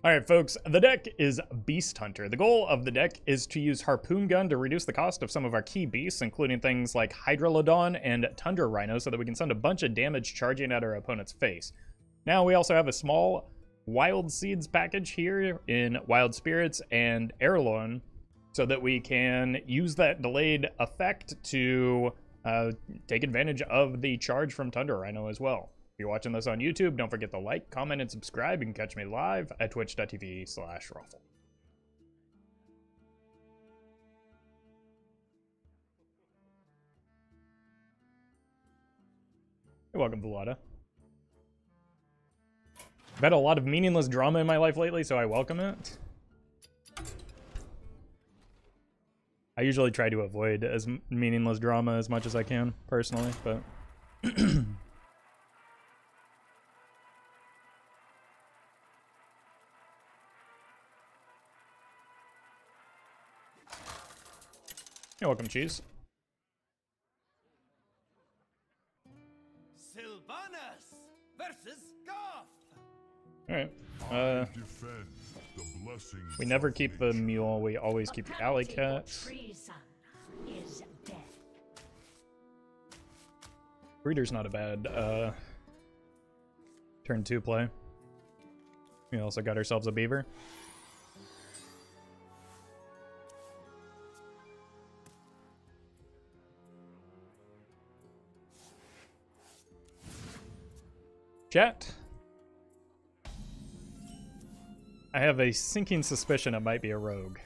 Alright folks, the deck is Beast Hunter. The goal of the deck is to use Harpoon Gun to reduce the cost of some of our key beasts, including things like Hydralodon and Tundra Rhino, so that we can send a bunch of damage charging at our opponent's face. Now we also have a small Wild Seeds package here in Wild Spirits and Ara'lon, so that we can use that delayed effect to take advantage of the charge from Tundra Rhino as well. If you're watching this on YouTube, don't forget to like, comment, and subscribe. You can catch me live at twitch.tv/Raffle. Hey, welcome, Vlada. I've had a lot of meaningless drama in my life lately, so I welcome it. I usually try to avoid as meaningless drama as much as I can, personally, but... You're welcome, Cheese. Sylvanas versus Goth. Alright. We never keep the Mule, we always keep the Alleycat. Breeder's not a bad turn 2 play. We also got ourselves a Beaver. Chat. I have a sinking suspicion it might be a rogue.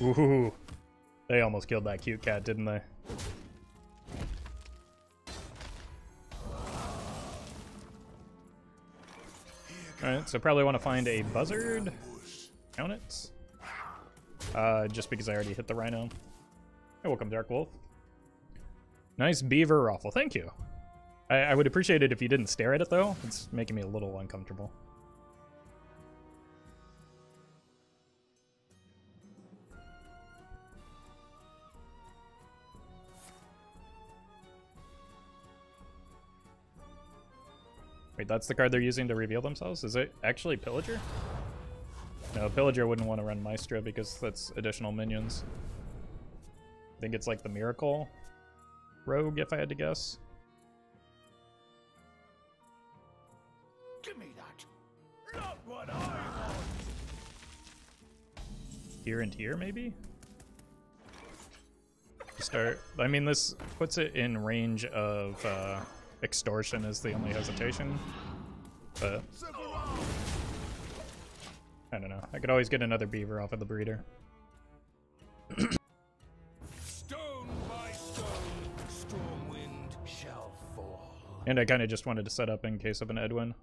Ooh, they almost killed that cute cat, didn't they? Alright, so probably want to find a Buzzard. Count it. Just because I already hit the Rhino. Hey, welcome, Dark Wolf. Nice Beaver Raffle, thank you. I would appreciate it if you didn't stare at it, though. It's making me a little uncomfortable. Wait, that's the card they're using to reveal themselves? Is it actually Pillager? No, Pillager wouldn't want to run Maestra because that's additional minions. I think it's like the Miracle Rogue, if I had to guess. Give me that. Not what I want. Here and here, maybe? Start. I mean, this puts it in range of Extortion is the only hesitation. But I don't know. I could always get another Beaver off of the Breeder. Stone by stone, storm wind shall fall. And I kind of just wanted to set up in case of an Edwin.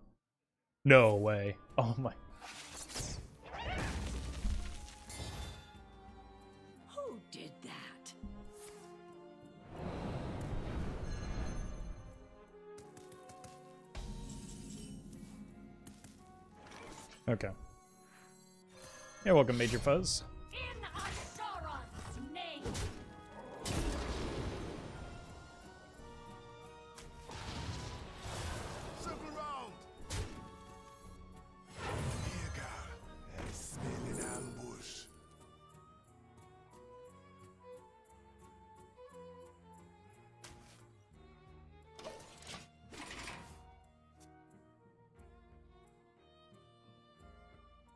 No way. Oh my. Who did that? Okay. Yeah, welcome, Major Fuzz. In Asura's name. Circle round. Here, a smelling ambush.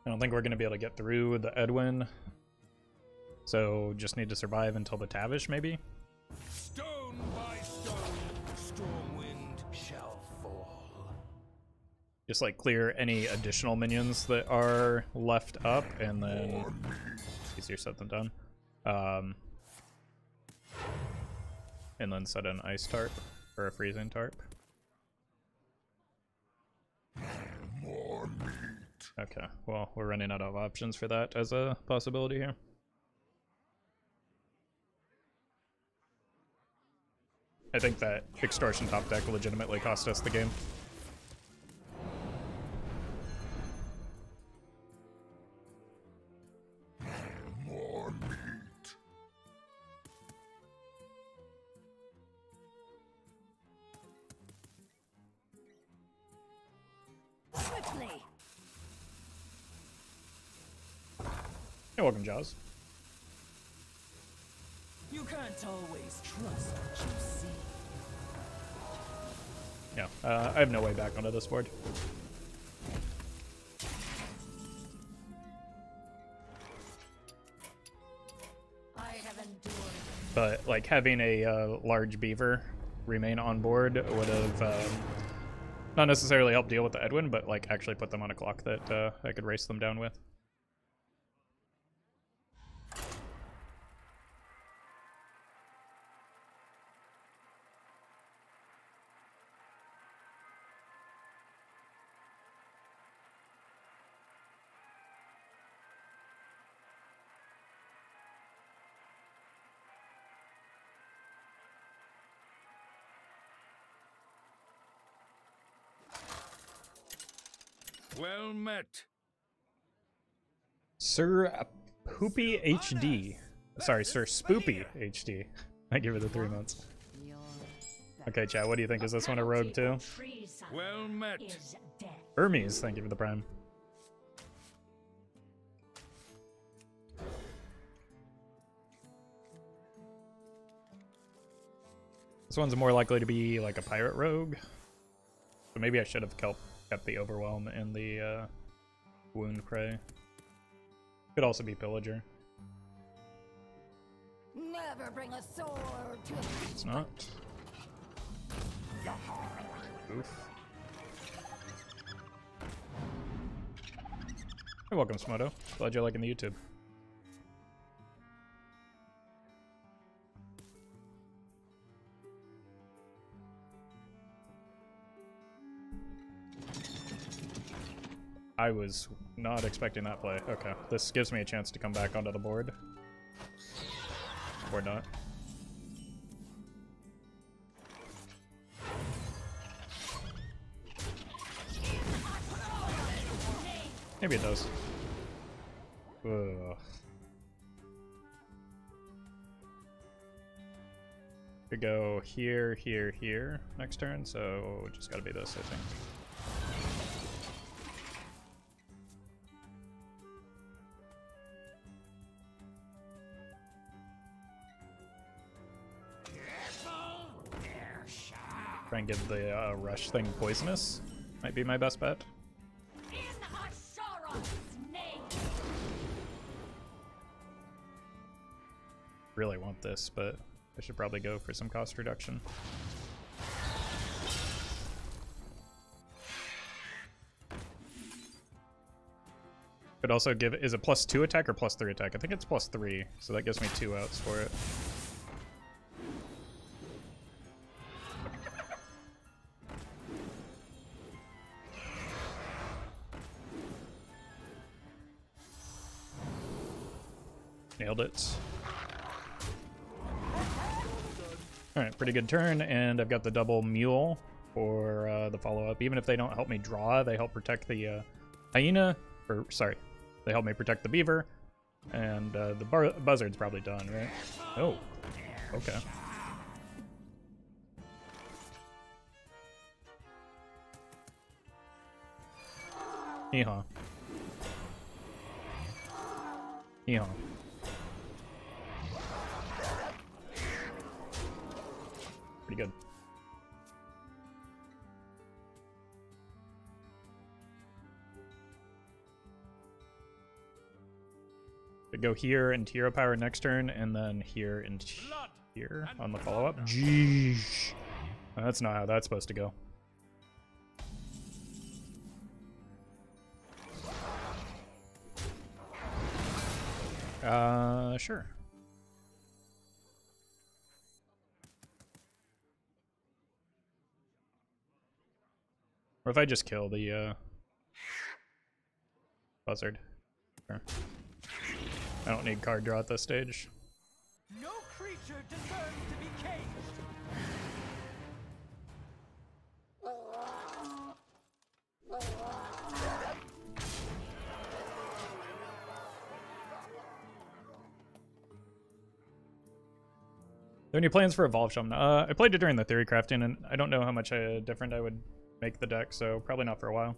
I don't think we're going to be able to get through the Edwin. So just need to survive until the Tavish, maybe? Stone by stone, storm wind shall fall. Just like clear any additional minions that are left up, and then easier said than done. And then set an ice tarp or a freezing tarp. More meat. Okay, well, we're running out of options for that as a possibility here. I think that Extortion top deck legitimately cost us the game. More meat. You're welcome, Jaws. You can't always trust what you see. Yeah, I have no way back onto this board. I have endured. But like having a large beaver remain on board would have not necessarily helped deal with the Edwin, but like actually put them on a clock that I could race them down with. Well met. Sir Poopy HD. Sorry, Sir Spoopy HD. I give it the 3 months. Okay, chat, what do you think? Is this one a rogue too? Well met. Is death. Hermes, thank you for the prime. This one's more likely to be like a pirate rogue. So maybe I should have kept the Overwhelm and the Wound Prey. Could also be Pillager. Never bring a sword to a It's not. Oof. You're welcome, Smoto. Glad you're liking the YouTube. I was not expecting that play. Okay, this gives me a chance to come back onto the board. Or not. Maybe it does. Ugh. Could go here, here, here next turn, so just gotta be this, I think. Try and get the rush thing poisonous. Might be my best bet. In Asharon's name. Really want this, but I should probably go for some cost reduction. Could also give, is it +2 attack or +3 attack? I think it's +3, so that gives me 2 outs for it. Nailed it. Alright, pretty good turn, and I've got the double Mule for the follow-up. Even if they don't help me draw, they help protect the Hyena, or sorry, they help me protect the Beaver, and the Buzzard's probably done, right? Oh, okay. Yeehaw. Yeehaw. Pretty good. Could go here and hero power next turn, and then here and here on the follow-up. Jeez. That's not how that's supposed to go. Sure. Or if I just kill the Buzzard. Sure. I don't need card draw at this stage. No creature deserves to be caged. Are there any plans for Evolve Shaman? I played it during the theory crafting, and I don't know how much different I would make the deck, so probably not for a while.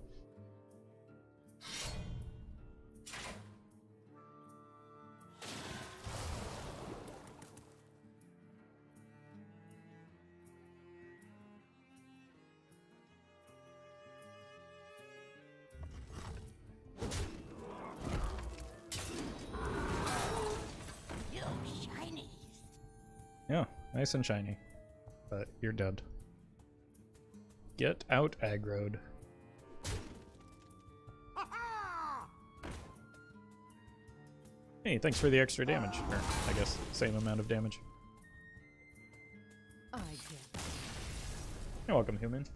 Yeah, nice and shiny. But you're dead. Get out aggroed. Hey, thanks for the extra damage. Or, I guess, same amount of damage. I get. You're welcome, human.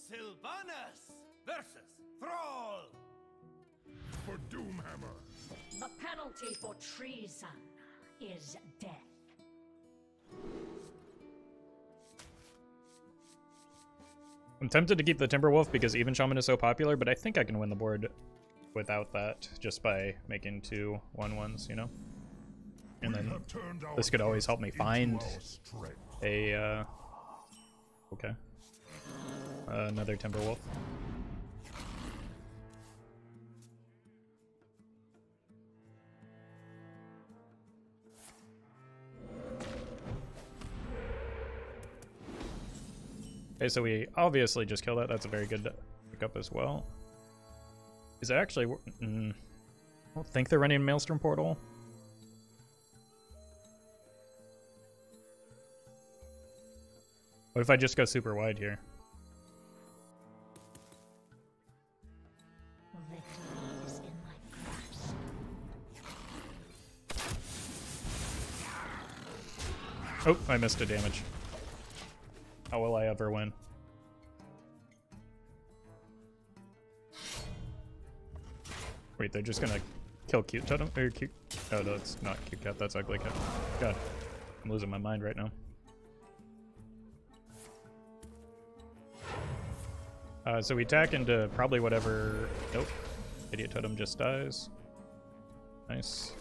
Sylvanas versus Thrall. For Doomhammer. The penalty for treason is death. I'm tempted to keep the Timberwolf because Even Shaman is so popular, but I think I can win the board without that just by making 2 1/1s, you know? And then this could always help me find a, okay. Another Timberwolf. Okay, so we obviously just kill that. That's a very good pickup as well. Is it actually... I don't think they're running Maelstrom Portal. What if I just go super wide here? Victory is in my grasp. Oh, I missed a damage. How will I ever win? Wait, they're just gonna kill Cute Totem? Or Cute... Oh, no, it's not Cute Cat, that's Ugly Cat. God, I'm losing my mind right now. So we attack into probably whatever... Nope. Idiot Totem just dies. Nice.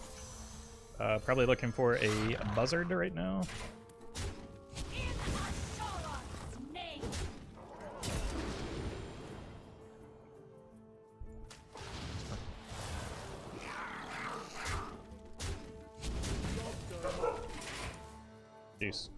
Probably looking for a Buzzard right now. Jeez.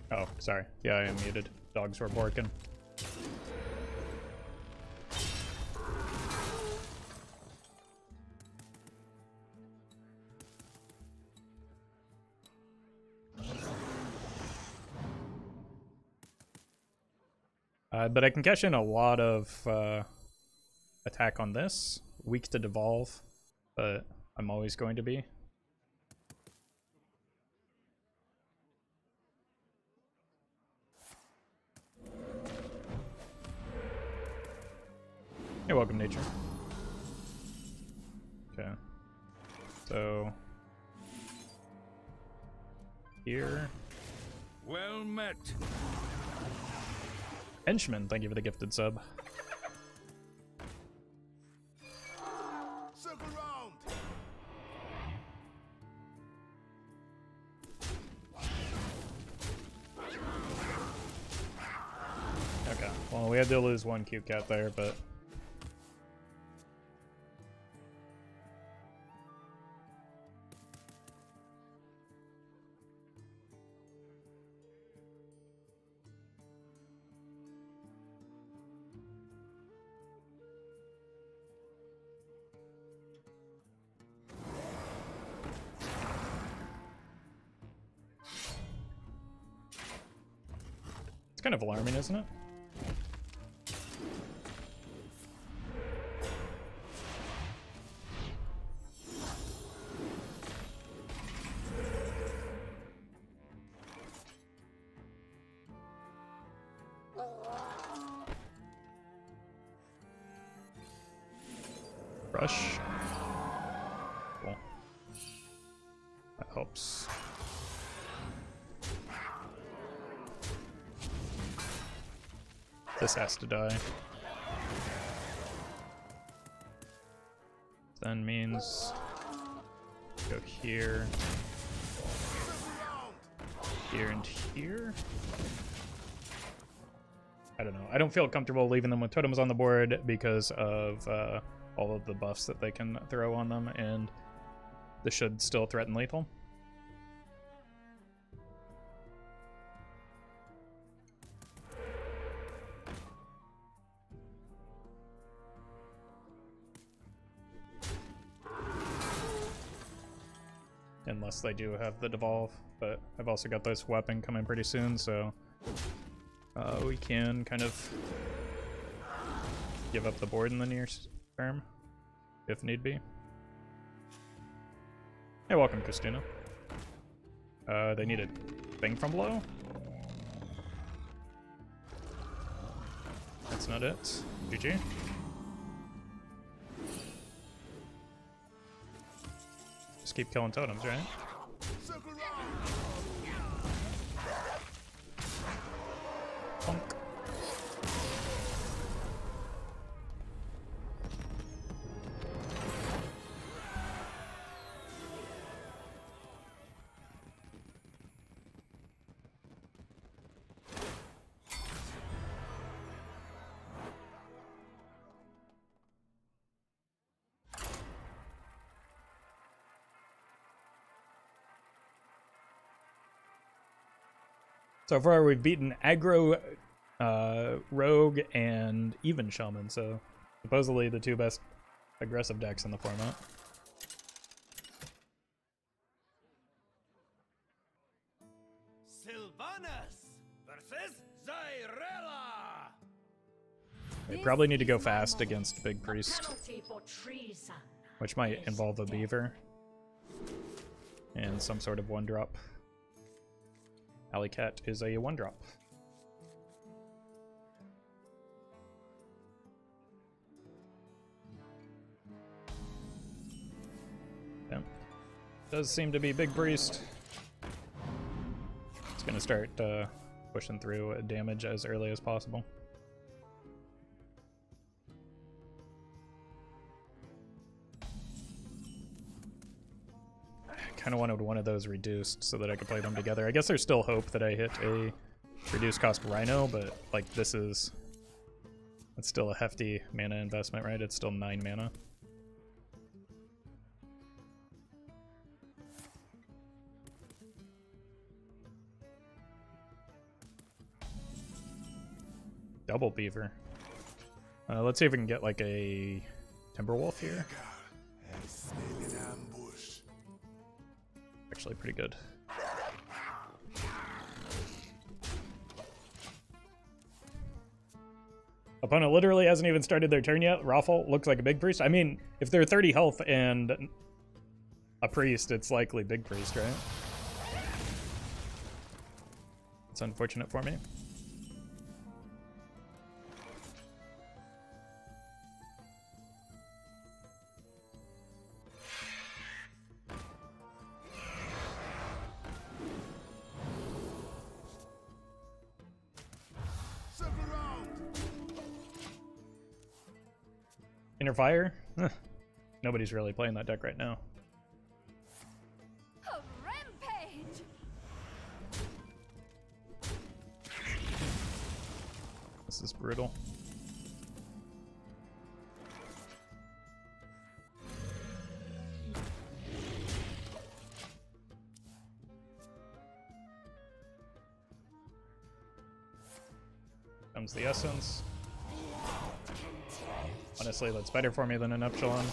Oh, sorry. Yeah, I am muted. Dogs were barking. But I can cash in a lot of attack on this. Weak to devolve, but I'm always going to be. You're welcome, nature. Okay. So here. Well met. Henchman, thank you for the gifted sub. Circle round. Okay. Well, we had to lose one cute cat there, but It's kind of alarming, isn't it? Rush. Cool. That helps. This has to die. Then means go here, here, and here. I don't know. I don't feel comfortable leaving them with totems on the board because of all of the buffs that they can throw on them, and this should still threaten lethal. Unless they do have the devolve, but I've also got this weapon coming pretty soon, so we can kind of give up the board in the near term, if need be. Hey, welcome, Christina. They need a thing from below? That's not it. GG. Just keep killing totems, right? Punk. So far, we've beaten aggro, rogue, and even shaman. So supposedly the two best aggressive decks in the format. Sylvanas versus Zyrella. They probably need to go fast against Big Priest, Penalty for treason. which might involve a beaver and some sort of 1-drop. Alleycat is a 1-drop. Yeah. Does seem to be Big Priest. It's gonna start pushing through damage as early as possible. Kind of wanted one of those reduced so that I could play them together. I guess there's still hope that I hit a reduced cost Rhino, but like it's still a hefty mana investment, right? It's still 9 mana. Double beaver. Let's see if we can get like a Timberwolf here. Actually pretty good. Opponent literally hasn't even started their turn yet. Raffle looks like a Big Priest. I mean, if they're 30 health and a priest, it's likely Big Priest, right? It's unfortunate for me. Inner Fire? Huh. Nobody's really playing that deck right now. A rampage! This is brutal. Comes the Essence. Honestly, that's better for me than an Epsilon.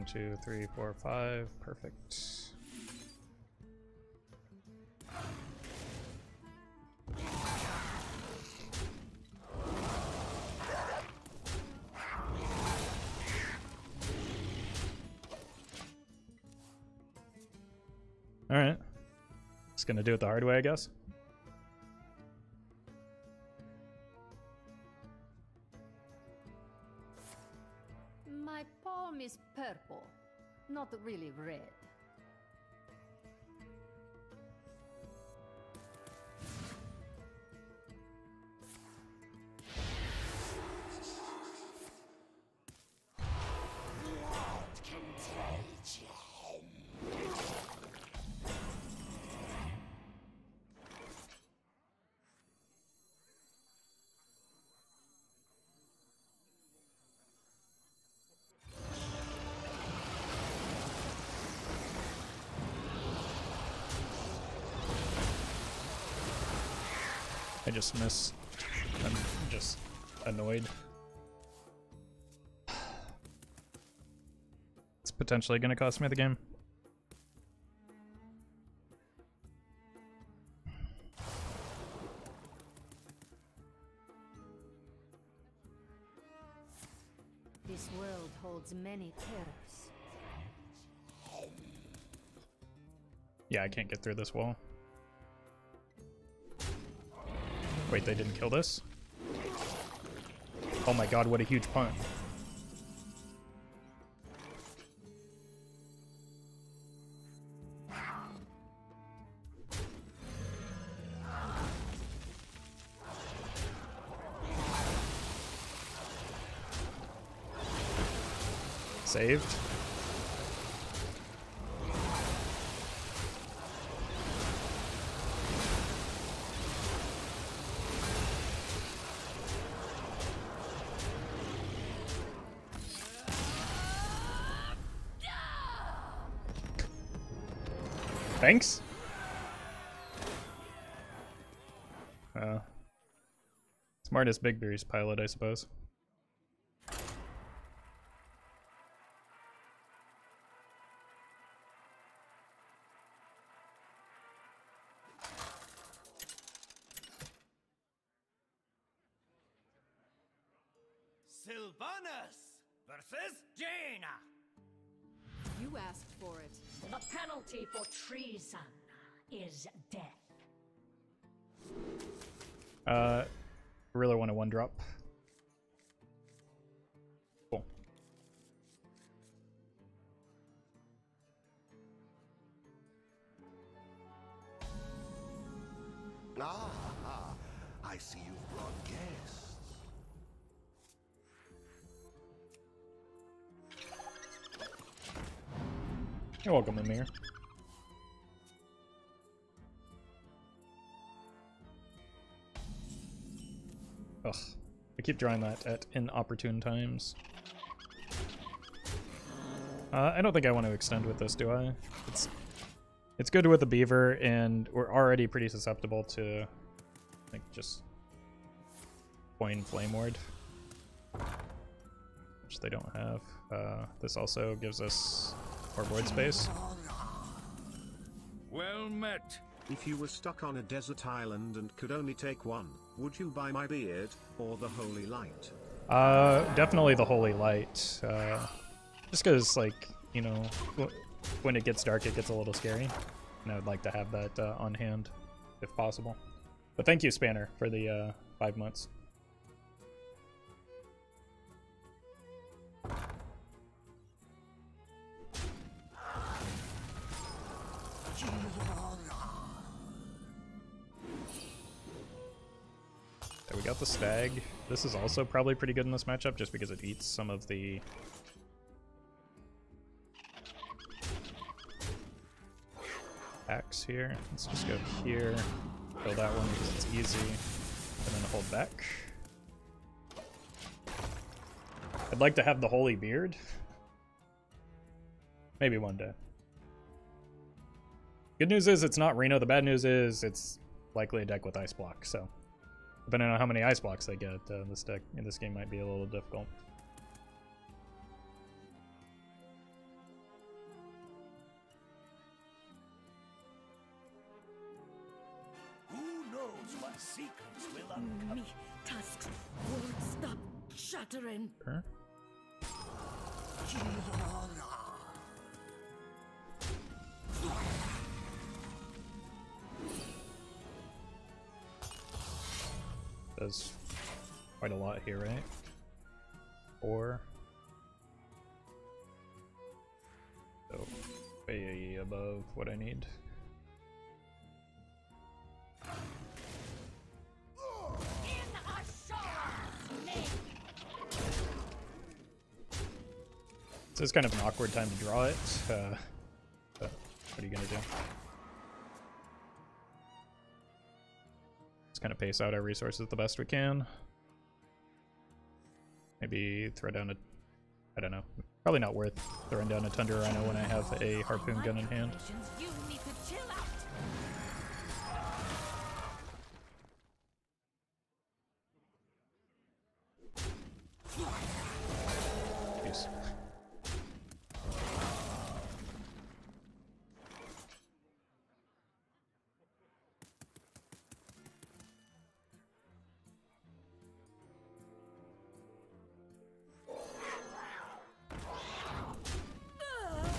1, 2, 3, 4, 5. Perfect. Alright. Just gonna do it the hard way, I guess. My palm is purple, not really red. I just missed. I'm just annoyed. It's potentially going to cost me the game. This world holds many terrors. Yeah, I can't get through this wall. Wait, they didn't kill this? Oh my god, what a huge punt. Saved. Thanks. Smartest Big Beast pilot, I suppose. Sylvanas versus Jaina. You asked for it. The penalty for treason is death. I really want a 1-drop. Cool. Ah, I see you've brought guests. You're welcome, Amir. Ugh. I keep drawing that at inopportune times. I don't think I want to extend with this, do I? It's good with the beaver, and we're already pretty susceptible to, like, just plain Flame Ward, which they don't have. This also gives us more board space. Well met. If you were stuck on a desert island and could only take one, would you buy my beard or the Holy Light? Definitely the Holy Light. Just because, like, you know, when it gets dark, it gets a little scary, and I would like to have that on hand, if possible. But thank you, Spanner, for the 5 months. There, we got the stag. This is also probably pretty good in this matchup, just because it eats some of the axe here. Let's just go here, kill that one because it's easy, and then hold back. I'd like to have the Holy Beard. Maybe one day. Good news is it's not Reno. The bad news is it's likely a deck with Ice Block, so depending on how many Ice Blocks they get, this deck in this game might be a little difficult. what secrets will uncover. Me tusks won't stop shattering. Sure. Does quite a lot here, right? 4. So way above what I need. This is kind of an awkward time to draw it. But what are you gonna do? Just kind of pace out our resources the best we can. Maybe throw down a... I don't know. Probably not worth throwing down a Tundra Rhino when I have a Harpoon Gun in hand. You need to chill out. Jeez.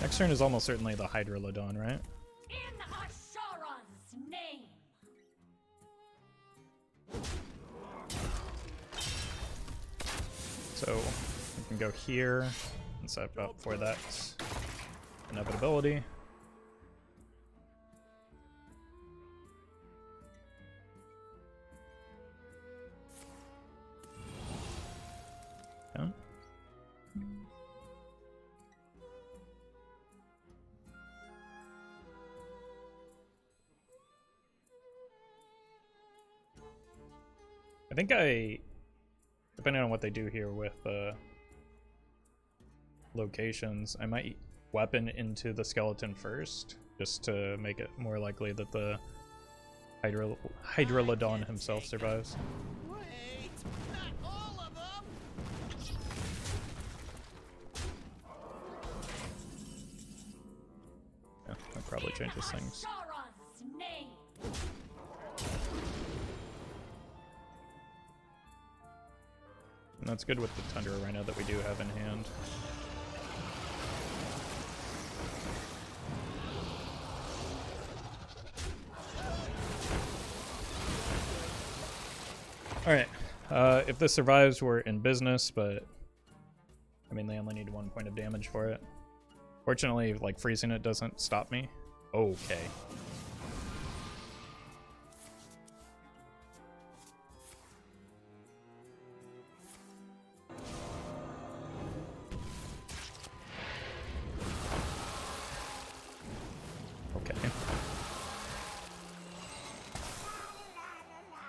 Next turn is almost certainly the Hydralodon, right? In Asharon's name. So we can go here and set up for that inevitability. Yeah. I think depending on what they do here with locations, I might weapon into the skeleton first, just to make it more likely that the Hydralodon himself survives. Wait, not all of them. Yeah, that probably changes things. Asharon's name. And that's good with the Tundra Rhino that we do have in hand. Alright, if this survives, we're in business, but I mean, they only need 1 point of damage for it. Fortunately, like, freezing it doesn't stop me. Okay.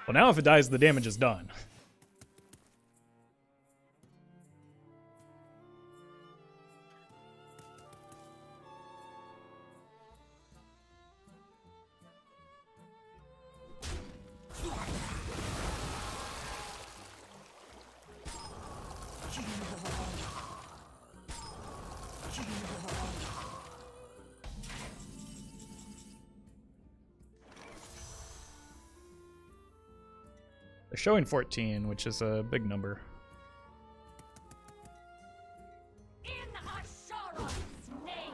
Well, now if it dies, the damage is done. They're showing 14, which is a big number. In Asharon's name.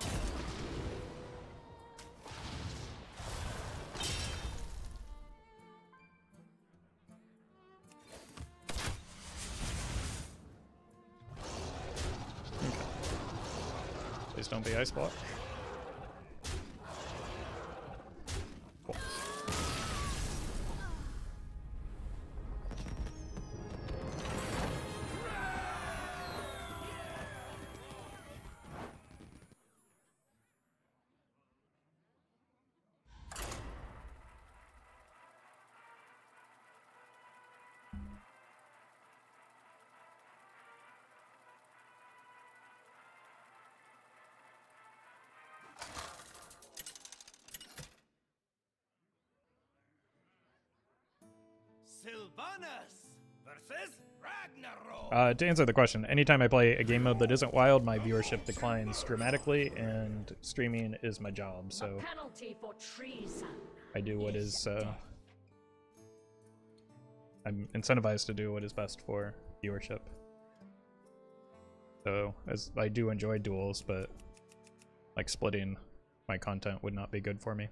Okay. Please don't be ice block. Cool. Sylvanas versus Ragnarok. To answer the question, anytime I play a game mode that isn't wild, my viewership declines dramatically, and streaming is my job, so Penalty for treason. I do what is I'm incentivized to do what is best for viewership. So, as I do enjoy duels, but like splitting my content would not be good for me.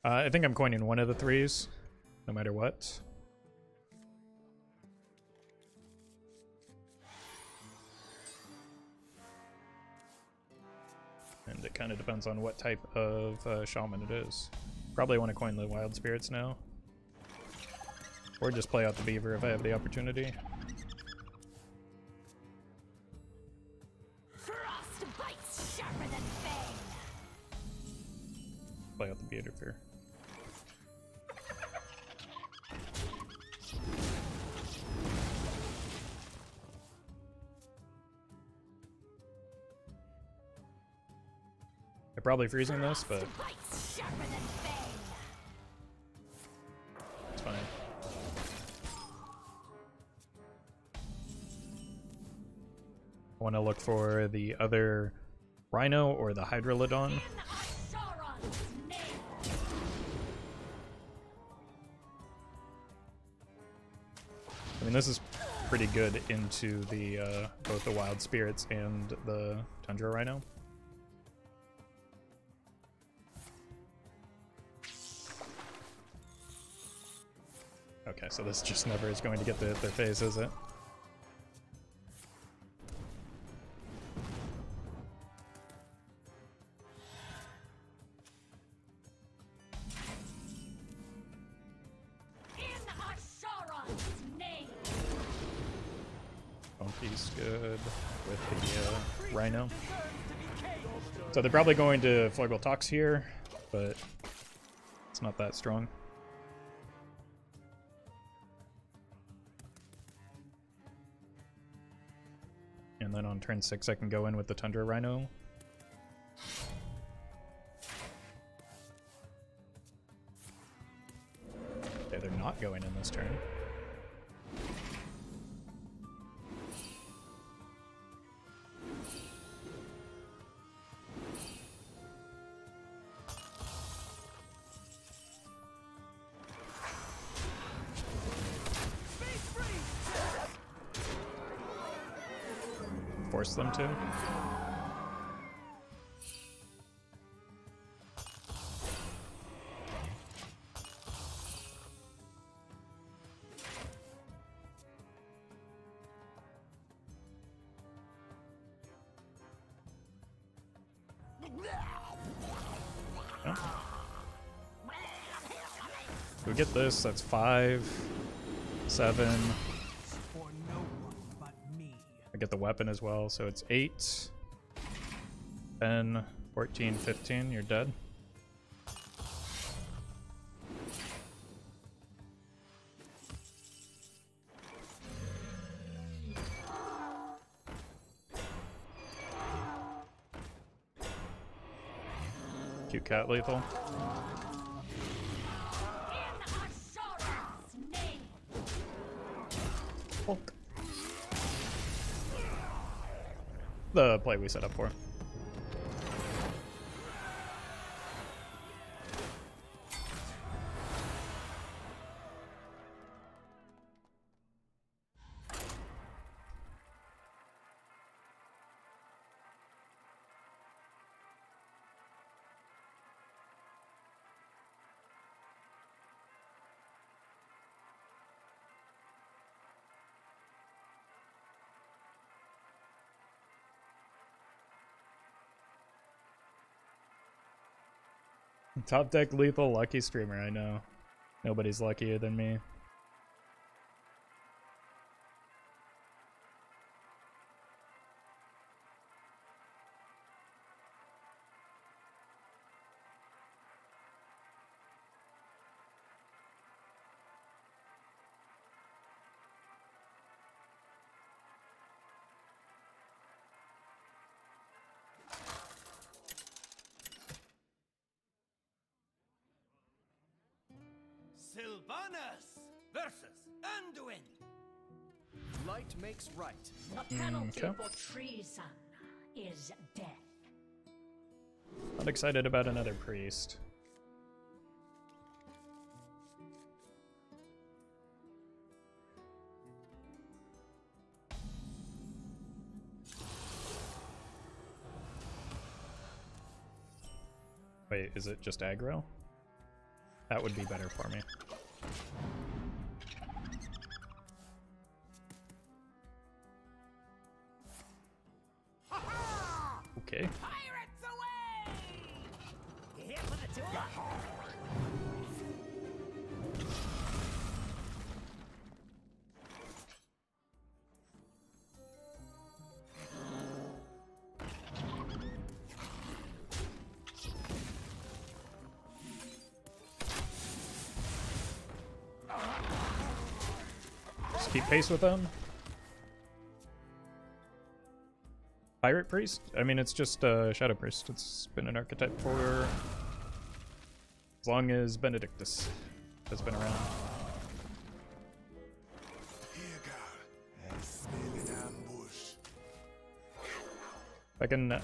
I think I'm coining one of the threes, no matter what. And it kind of depends on what type of shaman it is. Probably want to coin the wild spirits now. Or just play out the beaver if I have the opportunity. Frostbite's sharper than fang. Play out the beaver. I'm probably freezing this, but Frostbite's sharper than fang. it's fine. I want to look for the other Rhino or the Hydralodon. In Sauron's name. I mean, this is pretty good into the both the wild spirits and the Tundra Rhino. Okay, so this just never is going to get their phase, is it? In Sauron's name. Bumpy's good with the Rhino. So they're probably going to Flurgle Tox here, but it's not that strong. And then on turn 6 I can go in with the Tundra Rhino. Okay, they're not going in this turn. Force them to. We get this, that's 5, 7. For no one but me. I get the weapon as well, so it's 8, 10, 14, 15, you're dead. Cute cat lethal. In Sauron's name. The play we set up for. Top deck lethal lucky streamer, I know. Nobody's luckier than me. Sylvanas versus Anduin. Light makes right. The penalty Okay. for treason is death. Not excited about another priest. Wait, is it just aggro? That would be better for me. Okay. Pirates away! You here for the tour? Just keep pace with them. Pirate Priest? I mean, it's just Shadow Priest. It's been an archetype for as long as Benedictus has been around. If I can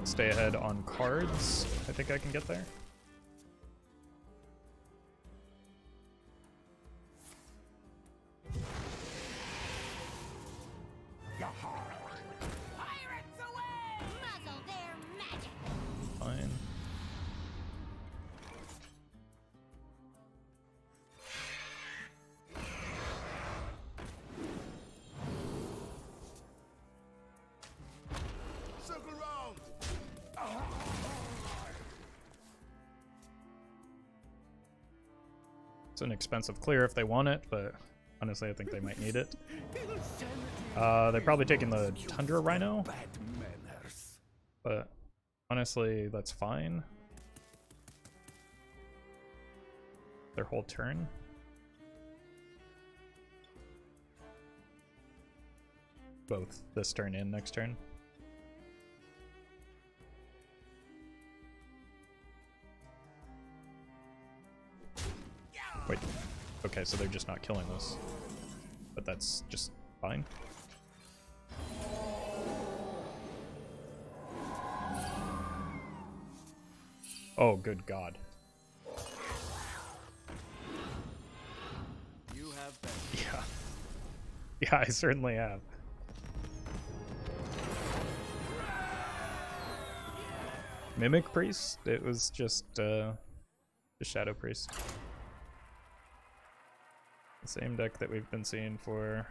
stay ahead on cards, I think I can get there. Pirates away! Muzzle their magic. Fine. Circle round. It's an expensive clear if they want it, but honestly, I think they might need it. They're probably taking the Tundra Rhino, Bad manners. but honestly, that's fine. Their whole turn. Both this turn and next turn. Wait. Okay, so they're just not killing this. But that's just fine. Oh, good God. You have been. Yeah. Yeah, I certainly have. Mimic Priest? It was just Shadow Priest. The same deck that we've been seeing for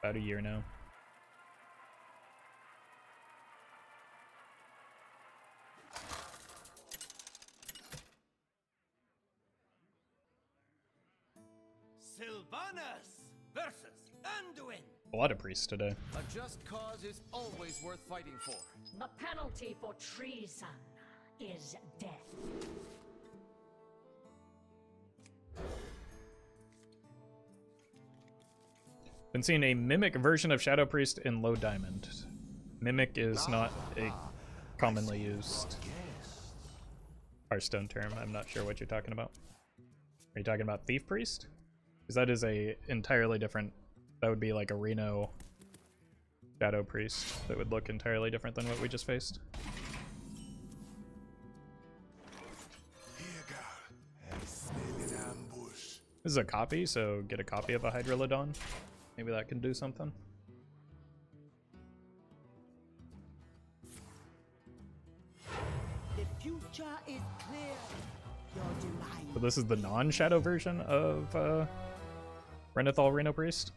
about a year now. Sylvanas versus Anduin. A lot of priests today. A just cause is always worth fighting for. The penalty for treason is death. Been seeing a Mimic version of Shadow Priest in low diamond. Mimic is not a commonly used Hearthstone term. I'm not sure what you're talking about. Are you talking about Thief Priest? Because that is a entirely different... That would be like a Rhino Shadow Priest that would look entirely different than what we just faced. This is a copy, so get a copy of a Hydralodon. Maybe that can do something. The future is clear. Your demise. So this is the non-shadow version of Renethal Rhino Priest.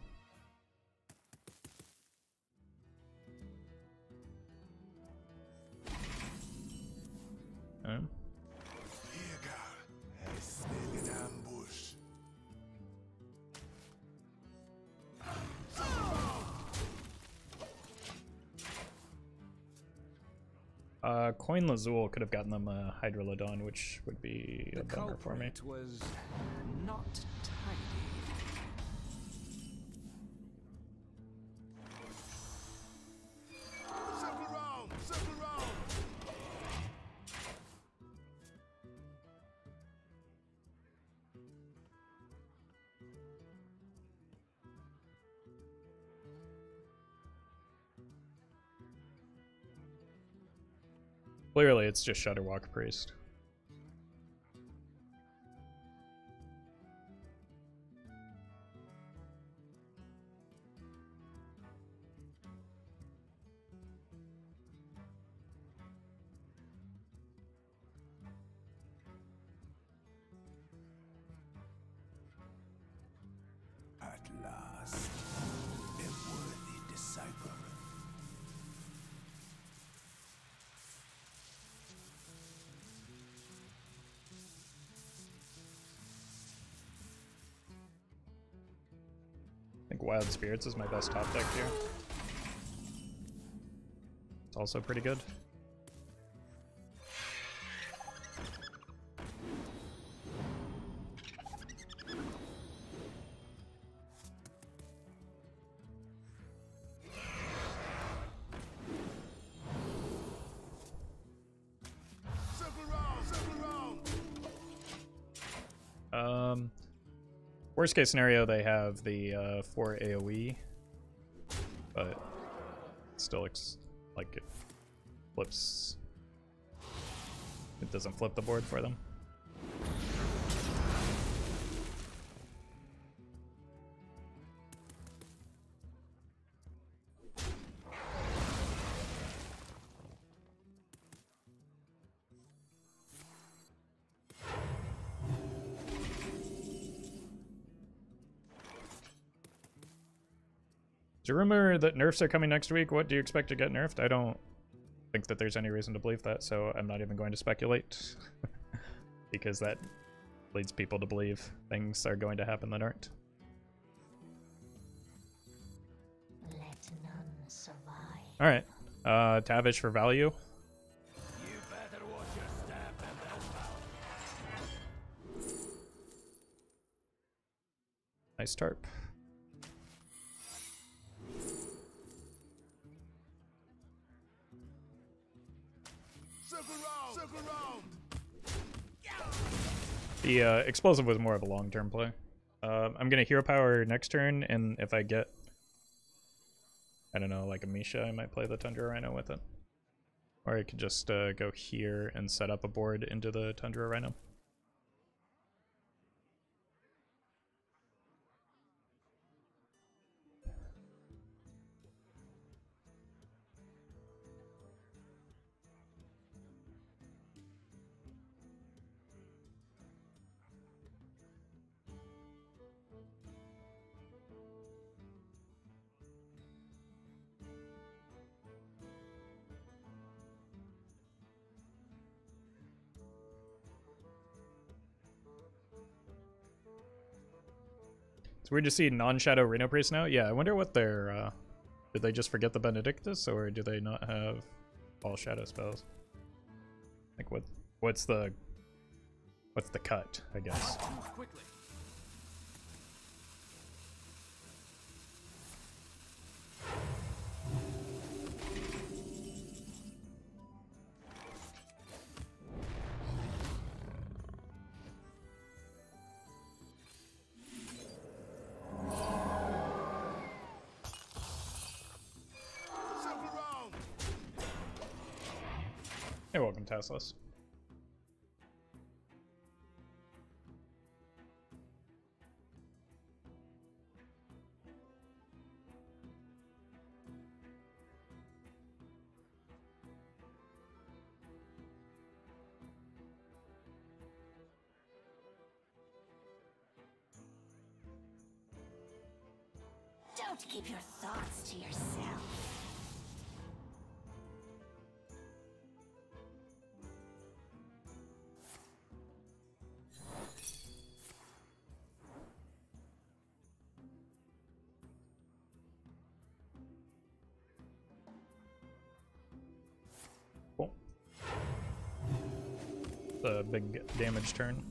Coin Lazul could have gotten them a Hydralodon, which would be a bummer for me. It was not tidy. Circle round. Circle round. Clearly, it's just Shudderwalk Priest. Wild Spirits is my best top deck here. It's also pretty good. Worst case scenario, they have the 4 AoE, but it still looks like it flips. It doesn't flip the board for them. There's a rumor that nerfs are coming next week. What do you expect to get nerfed? I don't think that there's any reason to believe that, so I'm not even going to speculate. Because that leads people to believe things are going to happen that aren't. Let none survive. Alright. Tavish for value. You better watch your step and they'll Nice tarp. The explosive was more of a long-term play. I'm gonna hero power next turn, and if I get, I don't know, like a Misha, I might play the Tundra Rhino with it. Or I could just go here and set up a board into the Tundra Rhino. It's weird to see non-shadow Rhino Priest now. Yeah, I wonder what their did they just forget the Benedictus, or do they not have all shadow spells? Like what's the cut, I guess. Quickly. You're welcome, Teslas. Don't keep your thoughts to yourself. Cool. The big damage turn.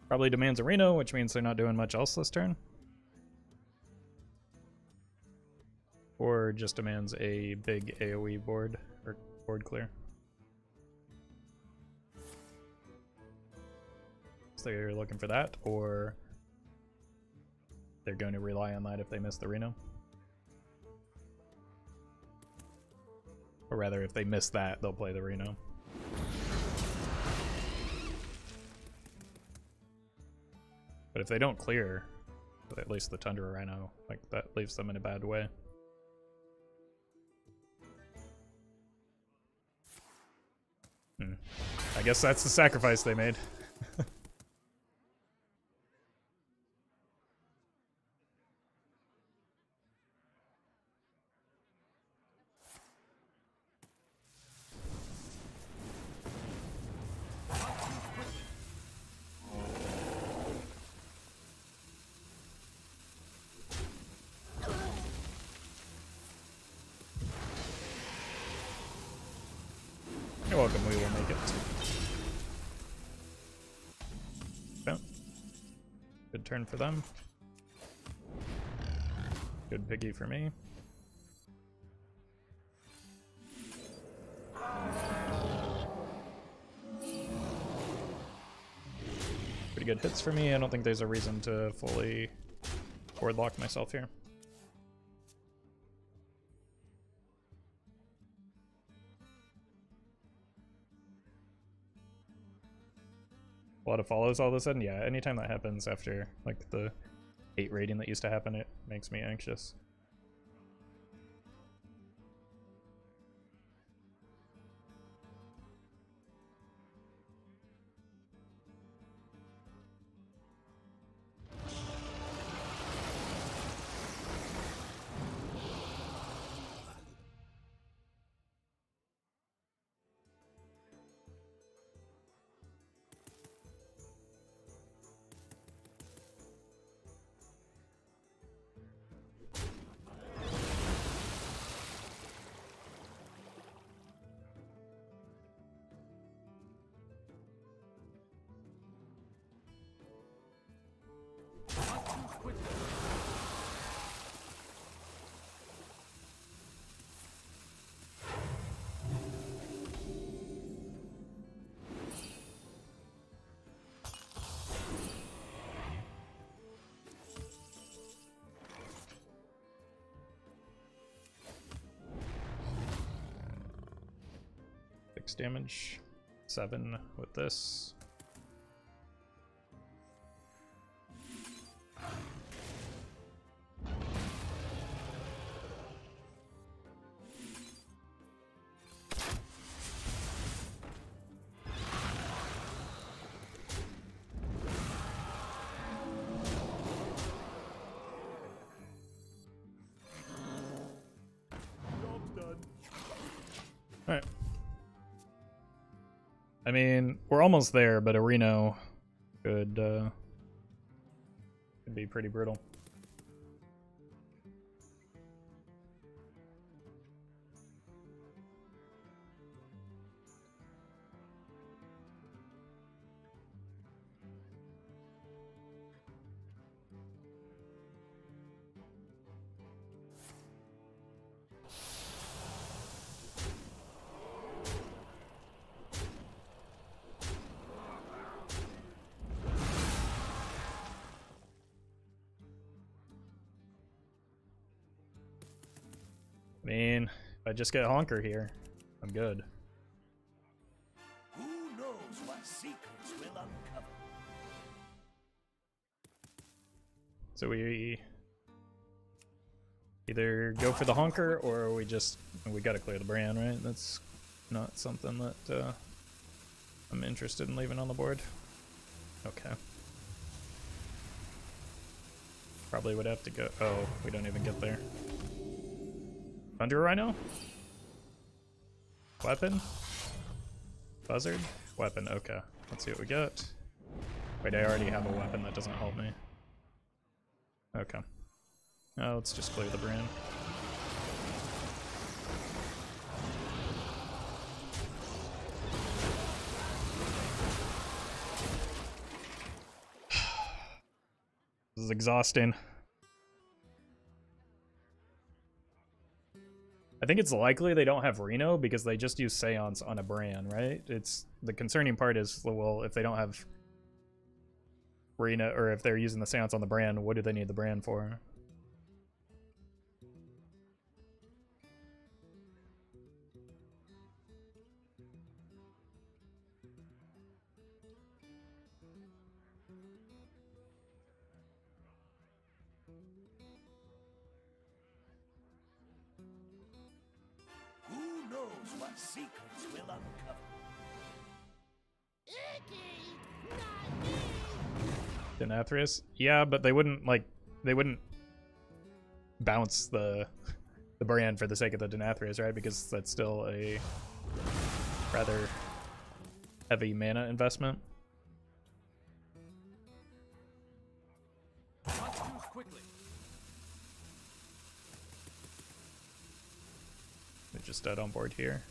Probably demands a Reno, which means they're not doing much else this turn. Or just demands a big AoE board, or board clear. So they're looking for that, or they're going to rely on that if they miss the Reno. Or rather, if they miss that, they'll play the Reno. But if they don't clear, at least the Tundra Rhino, like, that leaves them in a bad way. I guess that's the sacrifice they made. You're welcome, we will make it. Yeah. Good turn for them. Good piggy for me. Pretty good hits for me. I don't think there's a reason to fully board lock myself here. A lot of follows all of a sudden. Yeah, anytime that happens after like the 8 rating that used to happen, it makes me anxious. Damage 7 with this. All right. I mean, we're almost there, but a Rhino could be pretty brutal. I mean, if I just get Honker here, I'm good. Who knows what secrets will uncover? So we either go for the Honker or we gotta clear the brand, right? That's not something that I'm interested in leaving on the board. Okay. Probably would have to go. Oh, we don't even get there. Tundra Rhino? Weapon? Buzzard? Weapon, okay. Let's see what we get. Wait, I already have a weapon, that doesn't help me. Okay. Now let's just clear the brand. This is exhausting. I think it's likely they don't have Rhino because they just use Seance on a brand, right? It's the concerning part is, well, if they don't have Rhino, or if they're using the Seance on the brand, what do they need the brand for? Who knows what secrets will uncover? Denathrius? Yeah, but they wouldn't bounce the brand for the sake of the Denathrius, right? Because that's still a rather heavy mana investment. They're just dead on board here.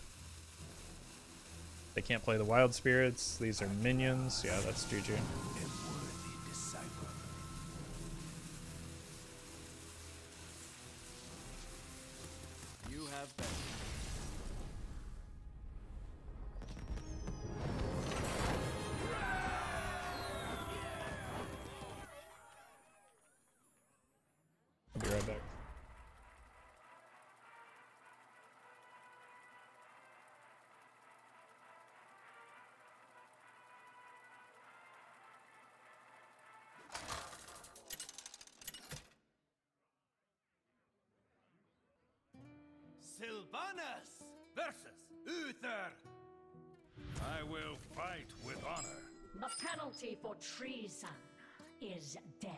They can't play the Wild Spirits. These are minions. Yeah, that's GG. You have been. I'll be right back. Sylvanas versus Uther. I will fight with honor. The penalty for treason is death.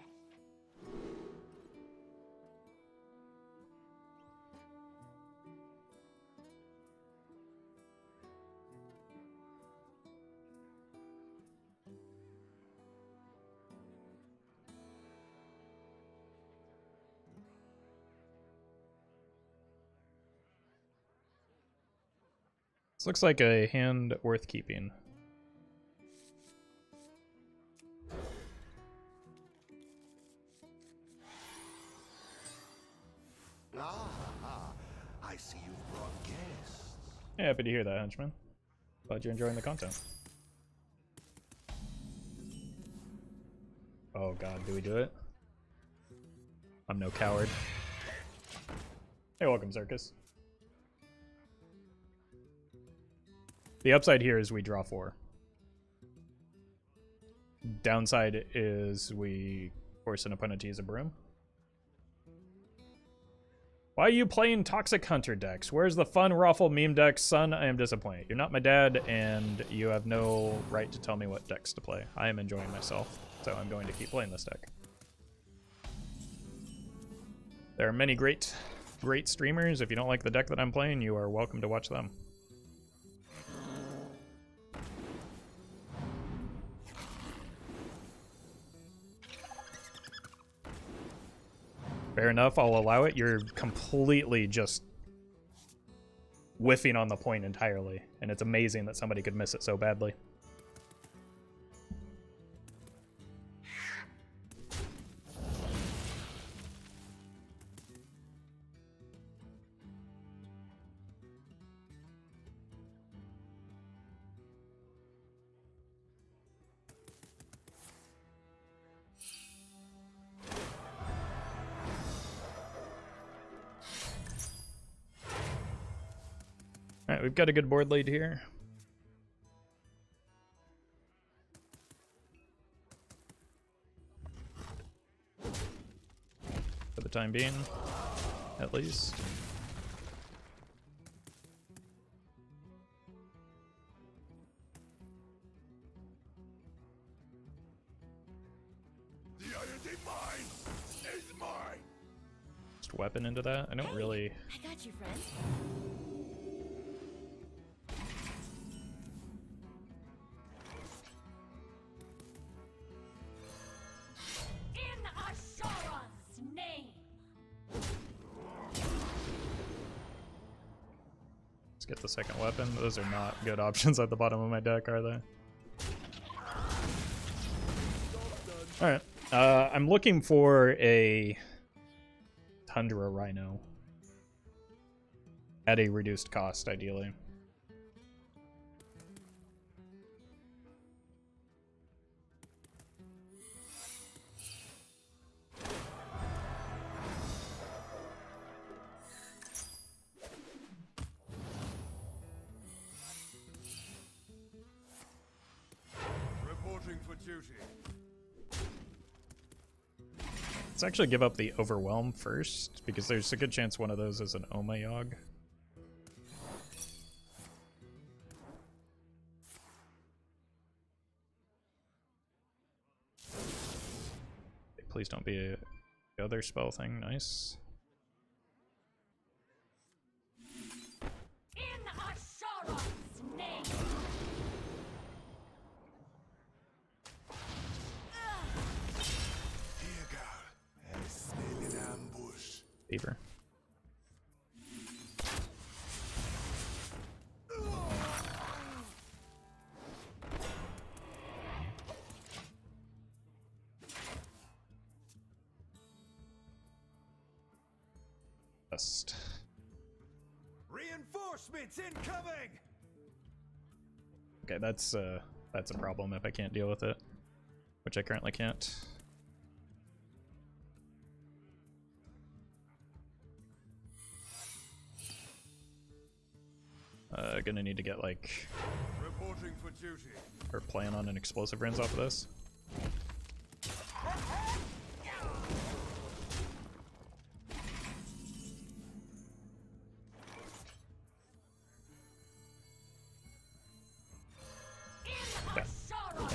This looks like a hand worth keeping. I see you've brought guests. Yeah, happy to hear that, henchman. Glad you're enjoying the content. Oh god, do we do it? I'm no coward. Hey, welcome, Circus. The upside here is we draw 4. Downside is we force an opponent to use a broom. Why are you playing Toxic Hunter decks? Where's the fun Raffle meme decks? Son, I am disappointed. You're not my dad, and you have no right to tell me what decks to play. I am enjoying myself, so I'm going to keep playing this deck. There are many great streamers. If you don't like the deck that I'm playing, you are welcome to watch them. Fair enough, I'll allow it. You're completely just whiffing on the point entirely, and it's amazing that somebody could miss it so badly. Alright, we've got a good board lead here. For the time being, at least. The identity mine is mine. Just weapon into that. I don't really. I got you, friend. Let's get the second weapon. Those are not good options at the bottom of my deck, are they? Alright. I'm looking for a Tundra Rhino. At a reduced cost, ideally. For duty. Let's actually give up the Overwhelm first, because there's a good chance one of those is an Omayog. please don't be the other spell thing. Nice. In Ashara, snake. Here go. A snail in ambush. Beaver. Reinforcements incoming. Okay, that's a problem if I can't deal with it, which I currently can't. Gonna need to get like Reporting for duty. or plan on an explosive runes off of this.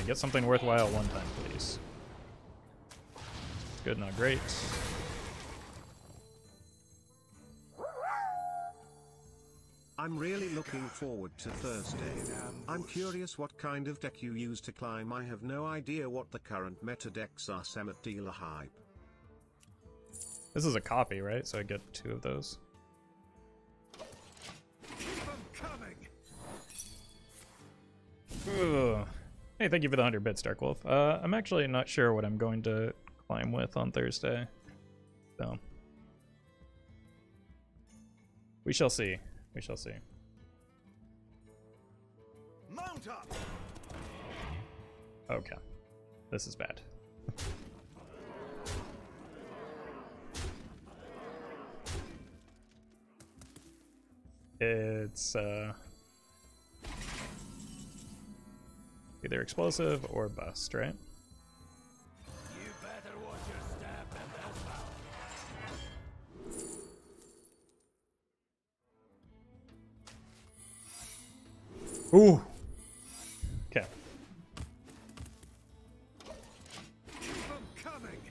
Get something worthwhile one time, please. Good, not great. I'm really looking forward to Thursday. I'm curious what kind of deck you use to climb. I have no idea what the current meta decks are. Semet dealer hype. This is a copy, right? So I get 2 of those. Keep them coming. Ugh. Hey, thank you for the 100 bits, Dark Wolf. I'm actually not sure what I'm going to climb with on Thursday. So we shall see. We shall see. Mount up. Okay. This is bad. It's either explosive or bust, right? You better watch your step and that's Ooh. Okay. Keep them coming.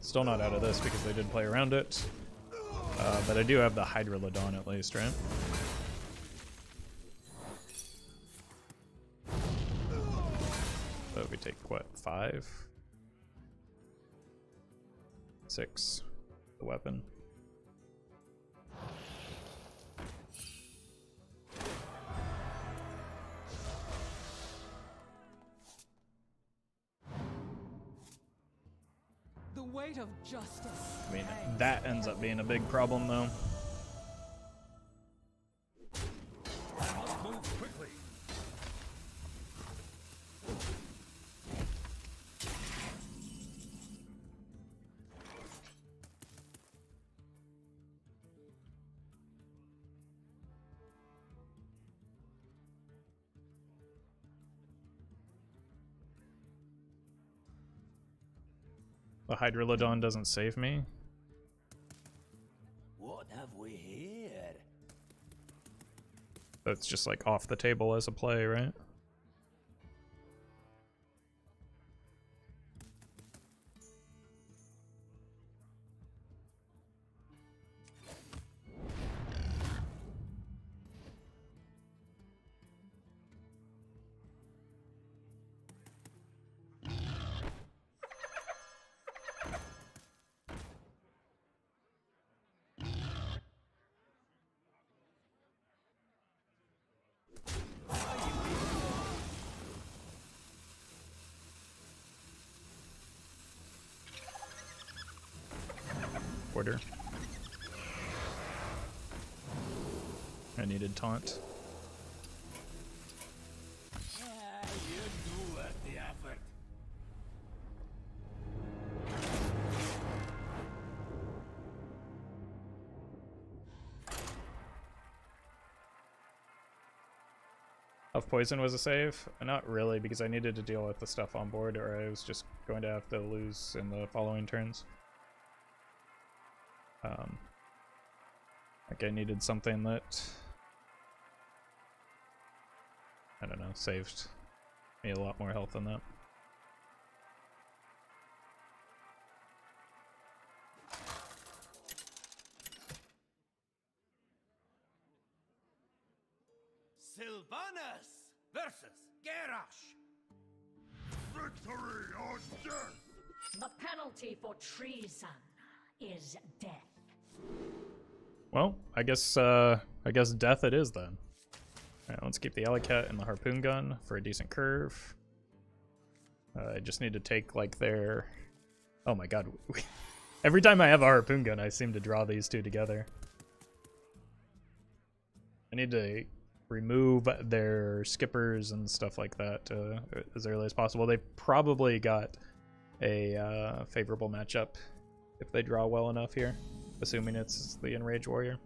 Still not out of this because they did play around it. But I do have the Hydralodon at least, right? So we take, what, 5? 6. The weapon. The weight of justice. I mean, that ends up being a big problem, though. I must move quickly. The Hydralodon doesn't save me. What have we here? That's just like off the table as a play, right? Order. I needed taunt. You do worth the effort. Of poison was a save? Not really, because I needed to deal with the stuff on board, or I was just going to have to lose in the following turns. Like I needed something that, I don't know, saved me a lot more health than that. Sylvanas versus Garrosh. Victory or death! The penalty for treason is death. Well, I guess death it is then. Alright, let's keep the Alleycat and the Harpoon Gun for a decent curve. I just need to take like their... Oh my god. Every time I have a Harpoon Gun, I seem to draw these two together. I need to remove their skippers and stuff like that as early as possible. They probably got a favorable matchup if they draw well enough here, assuming it's the Enraged Warrior.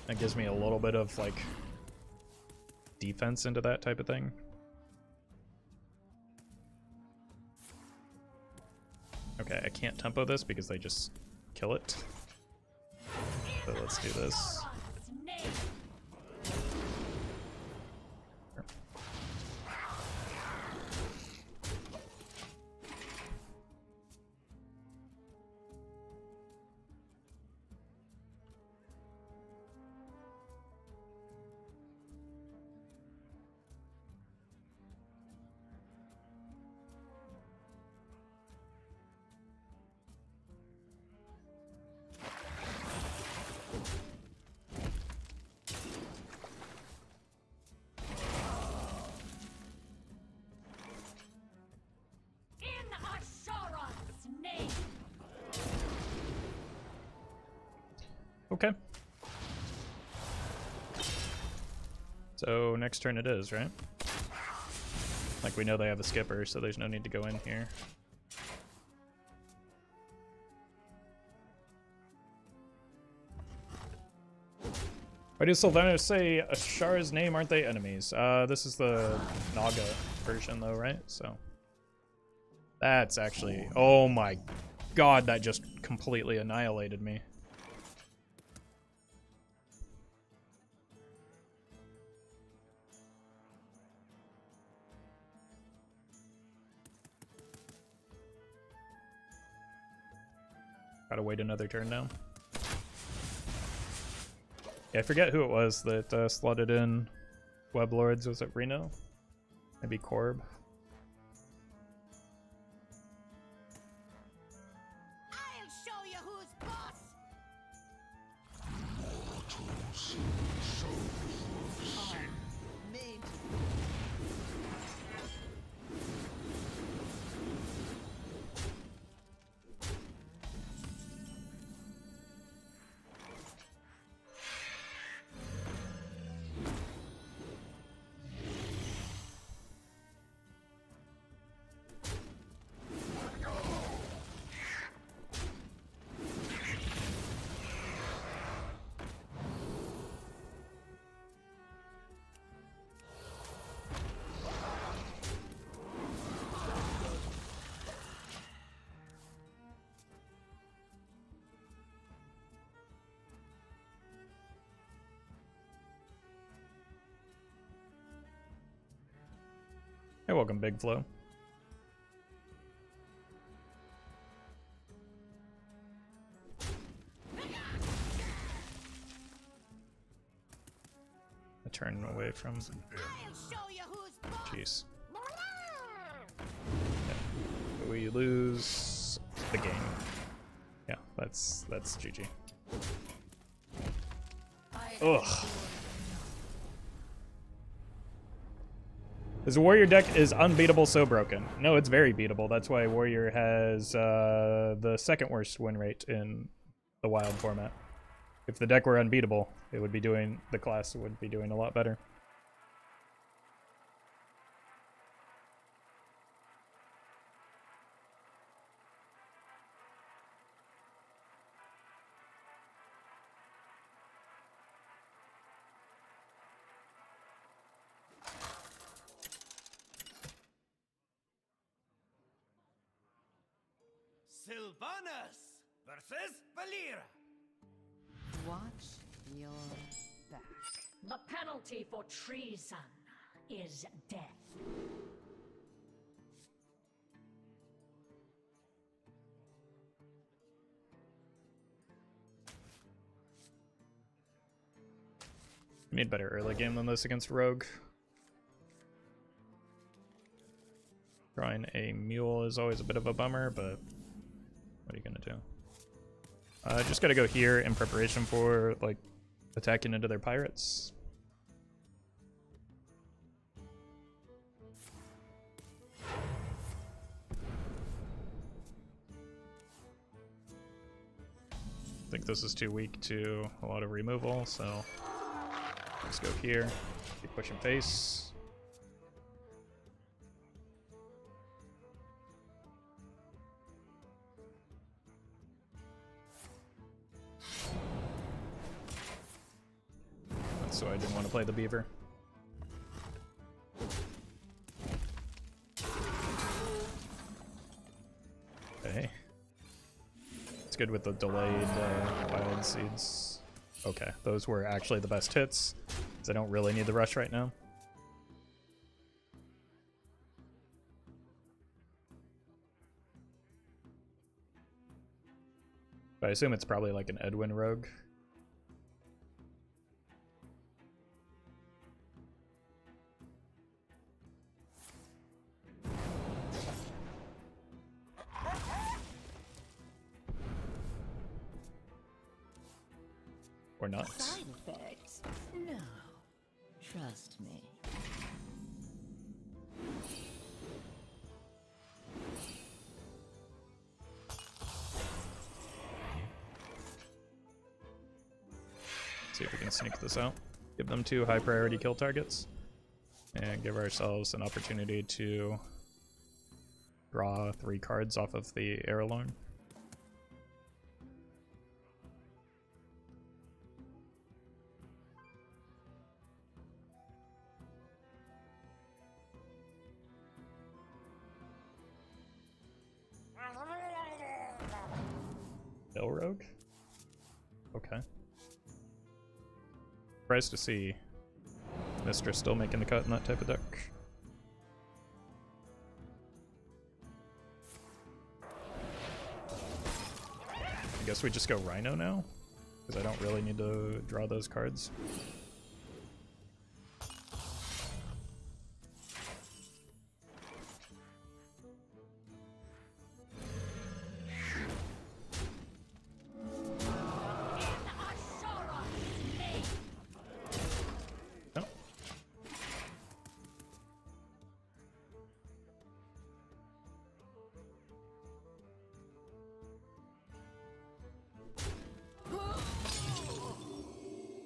That gives me a little bit of like defense into that type of thing. Okay, I can't tempo this because they just kill it. So let's do this. Okay. So next turn it is, right? Like we know they have a skipper, so there's no need to go in here. Why does Sylvanas say Ashar's name? Aren't they enemies? This is the Naga version though, right? So that's actually, oh my god, that just completely annihilated me. Gotta wait another turn now. Yeah, I forget who it was that slotted in Web Lords. Was it Rhino? Maybe Corb? I'll show you who's boss. Hey, welcome, Big Flo. A turn away from. Jeez. Yeah. We lose the game. Yeah, that's GG. Ugh. This Warrior deck is unbeatable, so broken. No, it's very beatable. That's why Warrior has the second worst win rate in the Wild format. If the deck were unbeatable, it would be doing, the class would be doing a lot better. Sylvanas versus Valera. Watch your back. The penalty for treason is death. We need better early game than this against Rogue. Drawing a Mule is always a bit of a bummer, but what are you gonna do? Just gotta go here in preparation for like attacking into their pirates. I think this is too weak to a lot of removal, so let's go here. Keep pushing face. So I didn't want to play the beaver. Okay. It's good with the delayed wild seeds. Okay, those were actually the best hits, because I don't really need the rush right now. But I assume it's probably like an Edwin rogue. Or not. Side effects? No. Trust me. See if we can sneak this out. Give them 2 high priority kill targets. And give ourselves an opportunity to draw 3 cards off of the Ara'lon. Hill Rogue? Okay. Surprised to see Mistress still making the cut in that type of deck. I guess we just go Rhino now, because I don't really need to draw those cards.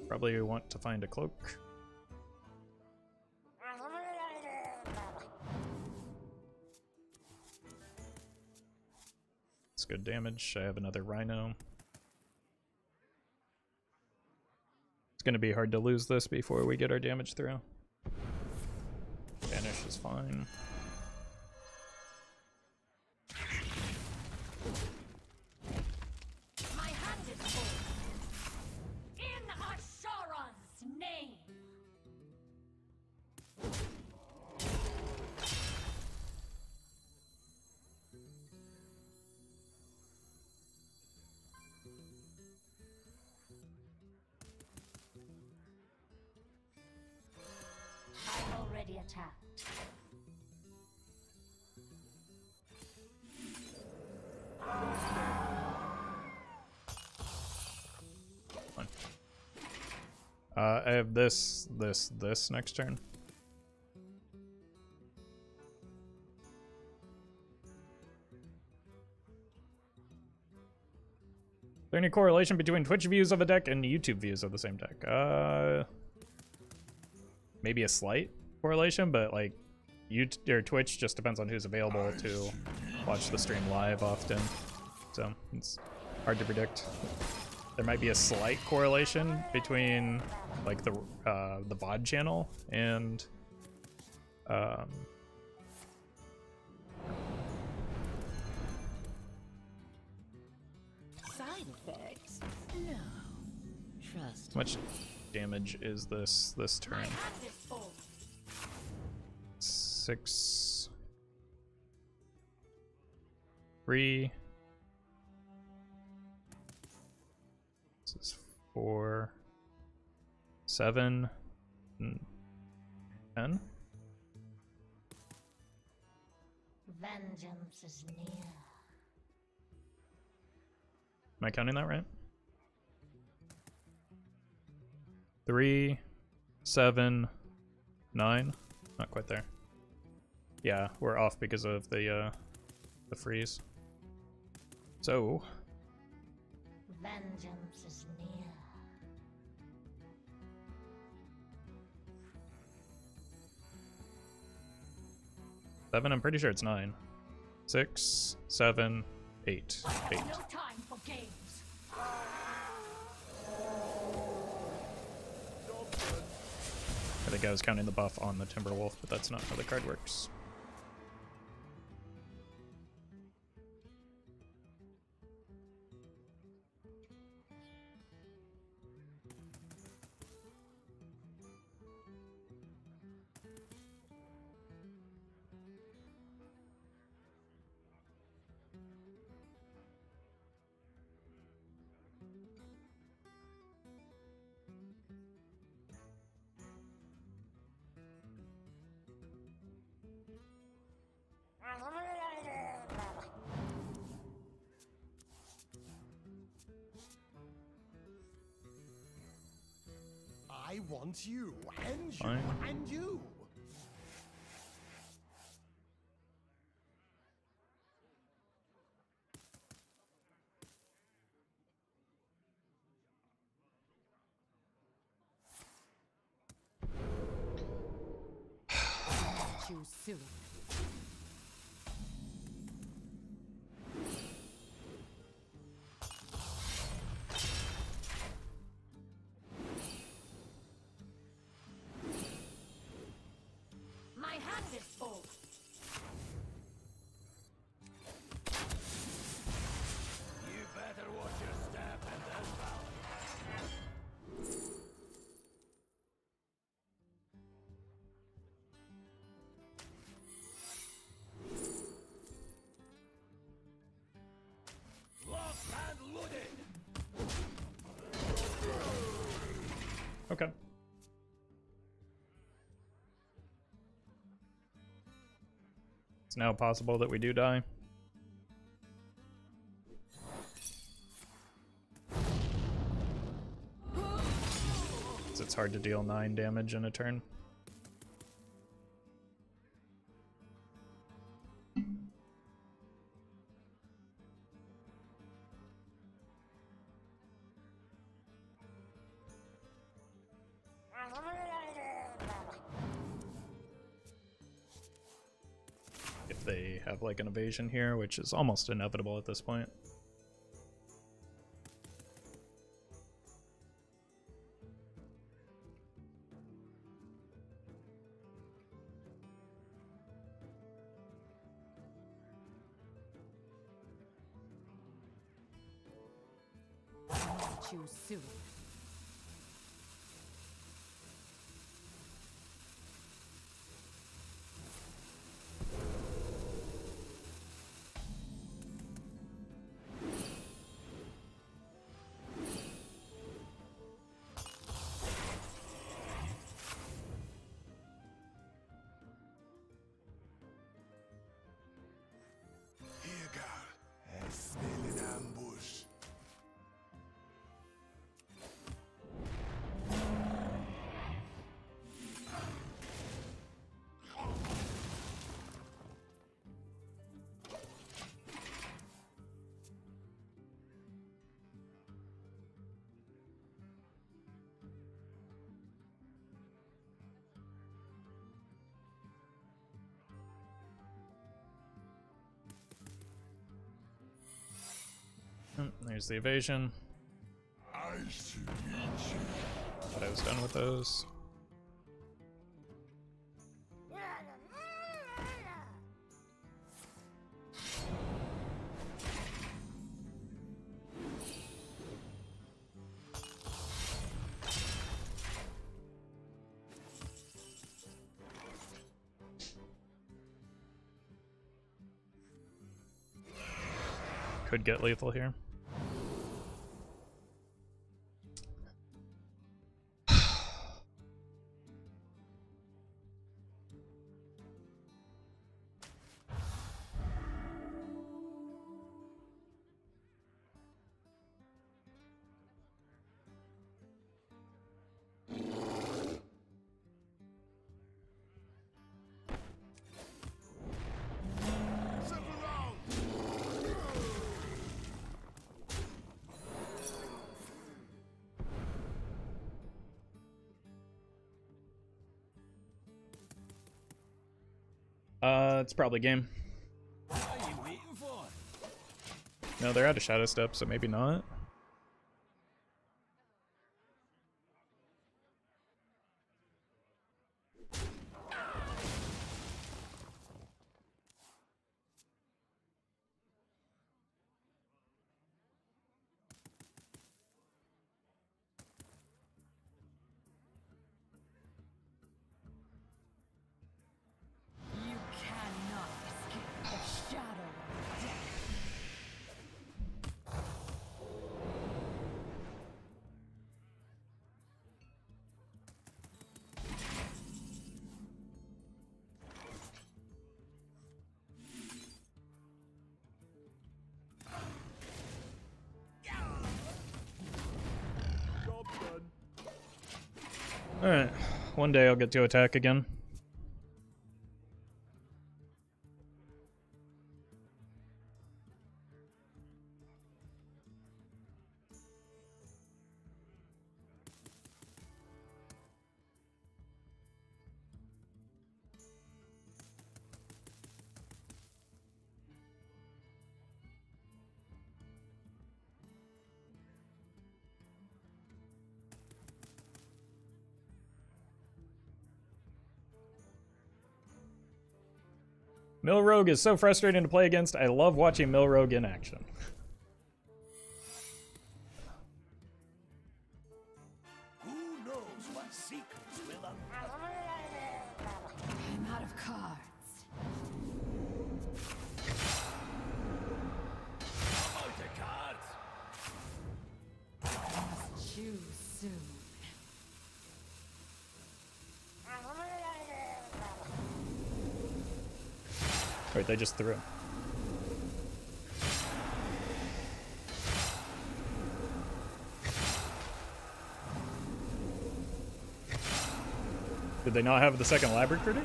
Probably want to find a cloak. It's good damage. I have another Rhino. It's going to be hard to lose this before we get our damage through. Vanish is fine. Attacked. I have this next turn. Is there any correlation between Twitch views of a deck and YouTube views of the same deck? Maybe a slight correlation, but like YouTube or Twitch just depends on who's available to watch the stream live often, so it's hard to predict. There might be a slight correlation between like the VOD channel and just. How much damage is this turn? My hand is full. 6, 3. This is 4, 7, 10. Vengeance is near. Am I counting that right? 3, 7, 9. Not quite there. Yeah, we're off because of the freeze. So Vengeance is near. 7, I'm pretty sure it's 9. 6, 7, 8. 8. No time for games. I think I was counting the buff on the Timberwolf, but that's not how the card works. I want you, and you, Fine. and you. Too soon. My hand is full. You better watch your step and then bow. Locked and loaded. Okay. It's now possible that we do die. It's hard to deal 9 damage in a turn. If they have like an evasion here, which is almost inevitable at this point. Too soon. I smell an ambush. There's the evasion. I should eat you. Thought I was done with those. Could get lethal here. It's probably game. What are you waiting for? No, they're out of Shadow Step, so maybe not. You cannot escape the shadow of death. Alright, one day I'll get to attack again. Mill Rogue is so frustrating to play against. I love watching Mill Rogue in action. Who knows what secrets will I'm out of cards. I'm out of cards. I must choose soon. Alright, they just threw. Did they not have the second Labyrinth critic?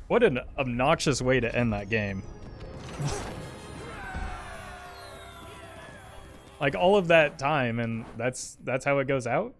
What an obnoxious way to end that game. Like all of that time and that's how it goes out?